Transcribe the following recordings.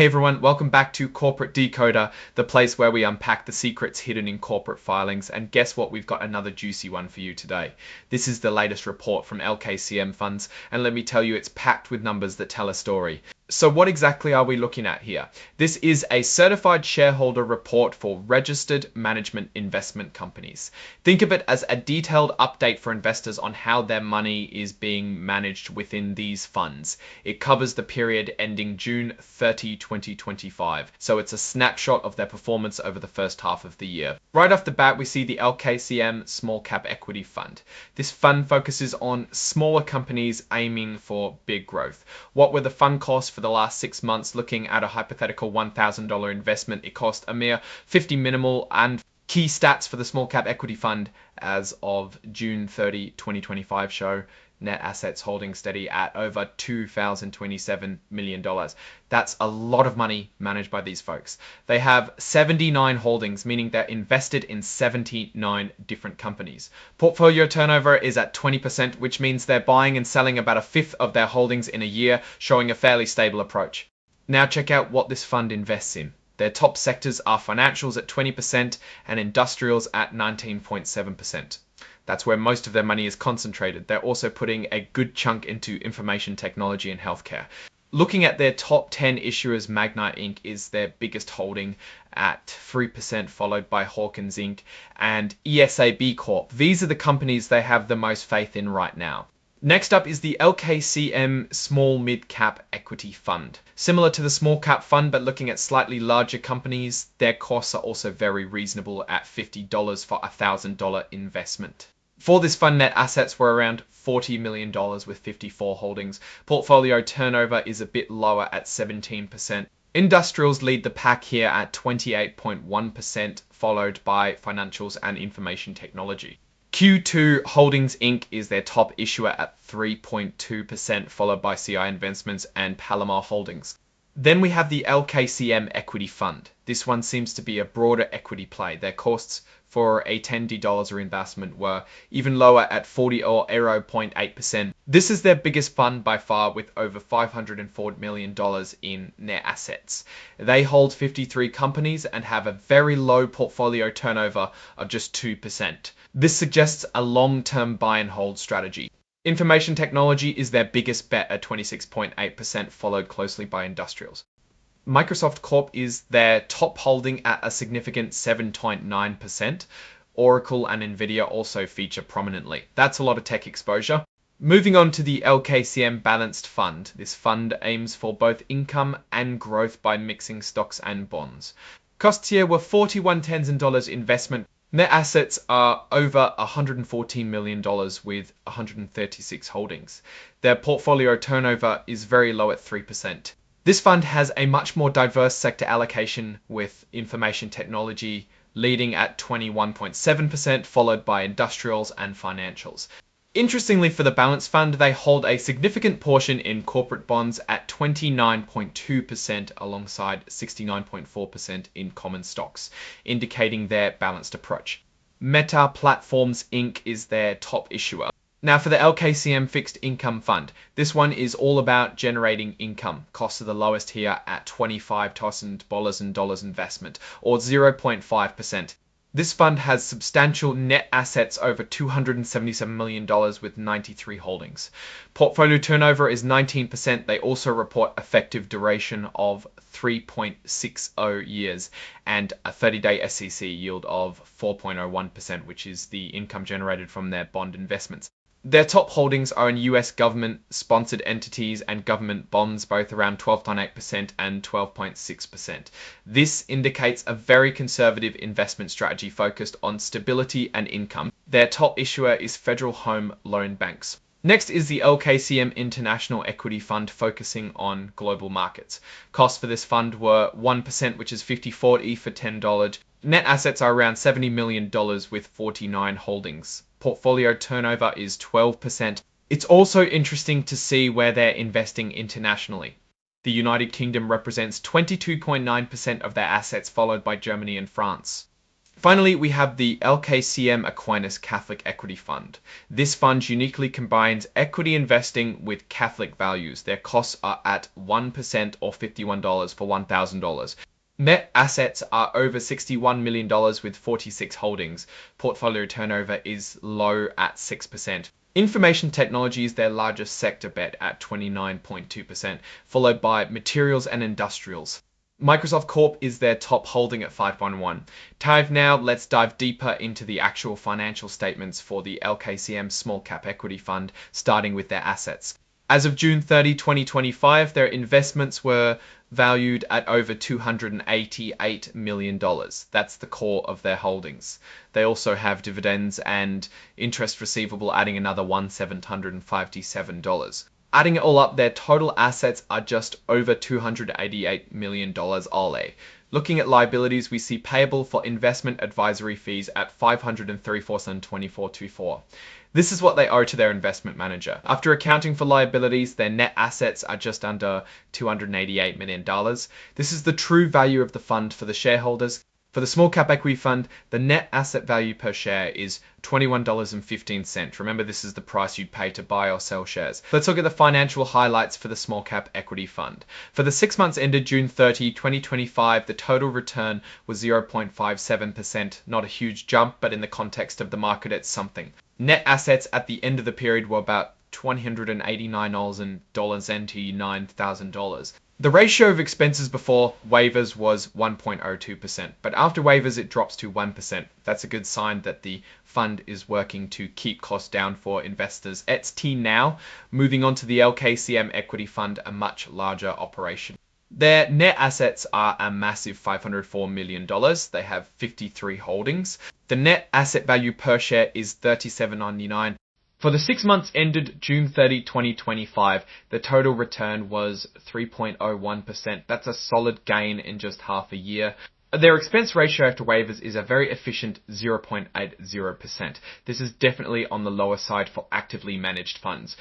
Hey everyone, welcome back to Corporate Decoder, the place where we unpack the secrets hidden in corporate filings. And guess what? We've got another juicy one for you today. This is the latest report from LKCM Funds, and let me tell you, it's packed with numbers that tell a story. So what exactly are we looking at here? This is a certified shareholder report for registered management investment companies. Think of it as a detailed update for investors on how their money is being managed within these funds. It covers the period ending June 30, 2025. So it's a snapshot of their performance over the first half of the year. Right off the bat, we see the LKCM Small Cap Equity Fund. This fund focuses on smaller companies aiming for big growth. What were the fund costs for the last 6 months? Looking at a hypothetical $1,000 investment, it cost a mere $50 minimal. And key stats for the Small Cap Equity Fund as of June 30, 2025 show net assets holding steady at over $2,027 million. That's a lot of money managed by these folks. They have 79 holdings, meaning they're invested in 79 different companies. Portfolio turnover is at 20%, which means they're buying and selling about a fifth of their holdings in a year, showing a fairly stable approach. Now check out what this fund invests in. Their top sectors are financials at 20% and industrials at 19.7%. That's where most of their money is concentrated. They're also putting a good chunk into information technology and healthcare. Looking at their top 10 issuers, Magnite Inc. is their biggest holding at 3%, followed by Hawkins Inc. and ESAB Corp. These are the companies they have the most faith in right now. Next up is the LKCM Small Mid Cap Equity Fund. Similar to the Small Cap Fund, but looking at slightly larger companies, their costs are also very reasonable at $50 for a $1,000 investment. For this fund, net assets were around $40 million with 54 holdings. Portfolio turnover is a bit lower at 17%. Industrials lead the pack here at 28.1%, followed by financials and information technology. Q2 Holdings Inc. is their top issuer at 3.2%, followed by CI Investments and Palomar Holdings. Then we have the LKCM Equity Fund. This one seems to be a broader equity play. Their costs for a $10 investment were even lower at 40 or 0.8%. This is their biggest fund by far, with over $540 million in net assets. They hold 53 companies and have a very low portfolio turnover of just 2%. This suggests a long-term buy and hold strategy. Information technology is their biggest bet at 26.8%, followed closely by industrials. Microsoft Corp is their top holding at a significant 7.9%. Oracle and Nvidia also feature prominently. That's a lot of tech exposure. Moving on to the LKCM Balanced Fund. This fund aims for both income and growth by mixing stocks and bonds. Costs here were $41.10 investment. Net assets are over $114 million with 136 holdings. Their portfolio turnover is very low at 3%. This fund has a much more diverse sector allocation, with information technology leading at 21.7%, followed by industrials and financials. Interestingly, for the Balanced Fund, they hold a significant portion in corporate bonds at 29.2%, alongside 69.4% in common stocks, indicating their balanced approach. Meta Platforms Inc. is their top issuer. Now for the LKCM Fixed Income Fund, this one is all about generating income. Costs are the lowest here at $25,000 investment, or 0.5%. This fund has substantial net assets over $277 million with 93 holdings. Portfolio turnover is 19%. They also report effective duration of 3.60 years and a 30-day SEC yield of 4.01%, which is the income generated from their bond investments. Their top holdings are in US government-sponsored entities and government bonds, both around 12.8% and 12.6%. This indicates a very conservative investment strategy focused on stability and income. Their top issuer is Federal Home Loan Banks. Next is the LKCM International Equity Fund, focusing on global markets. Costs for this fund were 1%, which is $50.40 for $10. Net assets are around $70 million with 49 holdings. Portfolio turnover is 12%. It's also interesting to see where they're investing internationally. The United Kingdom represents 22.9% of their assets, followed by Germany and France. Finally, we have the LKCM Aquinas Catholic Equity Fund. This fund uniquely combines equity investing with Catholic values. Their costs are at 1% or $51 for $1,000. Net assets are over $61 million with 46 holdings. Portfolio turnover is low at 6%. Information technology is their largest sector bet at 29.2%, followed by materials and industrials. Microsoft Corp is their top holding at 5.1. Now, let's dive deeper into the actual financial statements for the LKCM Small Cap Equity Fund, starting with their assets. As of June 30, 2025, their investments were valued at over $288 million. That's the core of their holdings. They also have dividends and interest receivable, adding another $1,757. Adding it all up, their total assets are just over $288 million ole. Looking at liabilities, we see payable for investment advisory fees at $534,724.24. This is what they owe to their investment manager. After accounting for liabilities, their net assets are just under $288 million. This is the true value of the fund for the shareholders. For the small cap equity fund, the net asset value per share is $21.15. Remember, this is the price you'd pay to buy or sell shares. Let's look at the financial highlights for the small cap equity fund. For the 6 months ended June 30, 2025, the total return was 0.57%. Not a huge jump, but in the context of the market, it's something. Net assets at the end of the period were about $289,099,000. The ratio of expenses before waivers was 1.02%, but after waivers it drops to 1%. That's a good sign that the fund is working to keep costs down for investors. It's T now. Moving on to the LKCM Equity Fund, a much larger operation. Their net assets are a massive $504 million. They have 53 holdings. The net asset value per share is $37.99. For the 6 months ended June 30, 2025, the total return was 3.01%. That's a solid gain in just half a year. Their expense ratio after waivers is a very efficient 0.80%. This is definitely on the lower side for actively managed funds.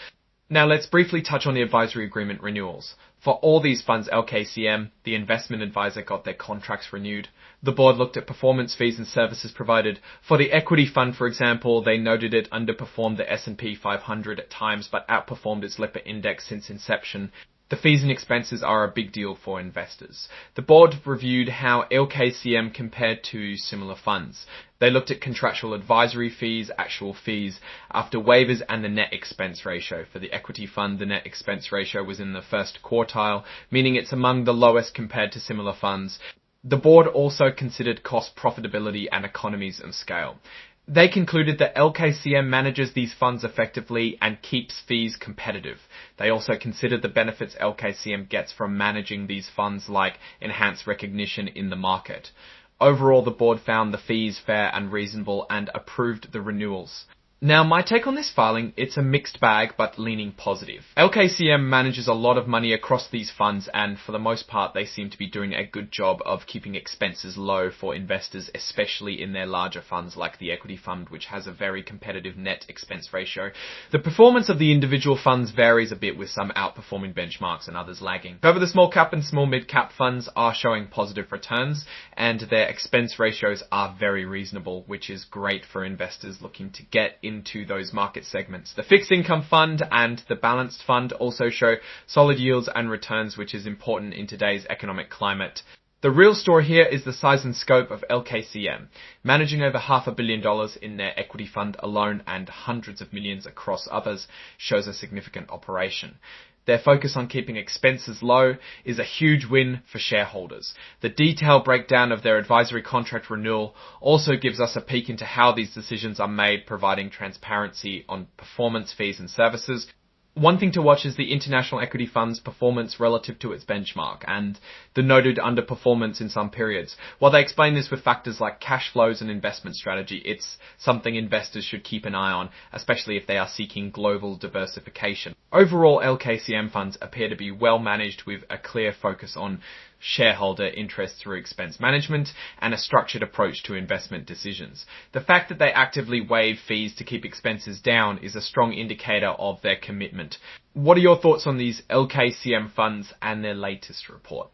Now let's briefly touch on the advisory agreement renewals. For all these funds, LKCM, the investment advisor, got their contracts renewed. The board looked at performance fees and services provided. For the equity fund, for example, they noted it underperformed the S&P 500 at times, but outperformed its Lipper index since inception. The fees and expenses are a big deal for investors. The board reviewed how LKCM compared to similar funds. They looked at contractual advisory fees, actual fees, after waivers, and the net expense ratio. For the equity fund, the net expense ratio was in the first quartile, meaning it's among the lowest compared to similar funds. The board also considered cost profitability and economies of scale. They concluded that LKCM manages these funds effectively and keeps fees competitive. They also considered the benefits LKCM gets from managing these funds, like enhanced recognition in the market. Overall, the board found the fees fair and reasonable and approved the renewals. Now, my take on this filing, it's a mixed bag, but leaning positive. LKCM manages a lot of money across these funds, and for the most part, they seem to be doing a good job of keeping expenses low for investors, especially in their larger funds like the equity fund, which has a very competitive net expense ratio. The performance of the individual funds varies a bit, with some outperforming benchmarks and others lagging. However, the small cap and small mid cap funds are showing positive returns, and their expense ratios are very reasonable, which is great for investors looking to get into those market segments. The fixed income fund and the balanced fund also show solid yields and returns, which is important in today's economic climate. The real story here is the size and scope of LKCM, managing over $500 million in their equity fund alone and hundreds of millions across others shows a significant operation. Their focus on keeping expenses low is a huge win for shareholders. The detailed breakdown of their advisory contract renewal also gives us a peek into how these decisions are made, providing transparency on performance fees and services. One thing to watch is the international equity fund's performance relative to its benchmark and the noted underperformance in some periods. While they explain this with factors like cash flows and investment strategy, it's something investors should keep an eye on, especially if they are seeking global diversification. Overall, LKCM funds appear to be well managed with a clear focus on shareholder interest through expense management and a structured approach to investment decisions. The fact that they actively waive fees to keep expenses down is a strong indicator of their commitment. What are your thoughts on these LKCM funds and their latest report?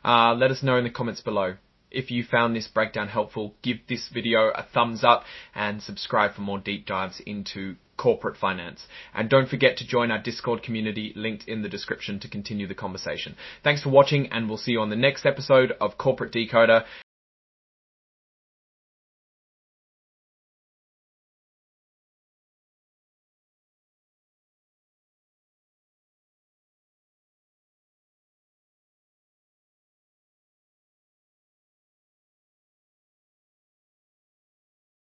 Let us know in the comments below. If you found this breakdown helpful, give this video a thumbs up and subscribe for more deep dives into corporate finance. And don't forget to join our Discord community linked in the description to continue the conversation. Thanks for watching, and we'll see you on the next episode of Corporate Decoder.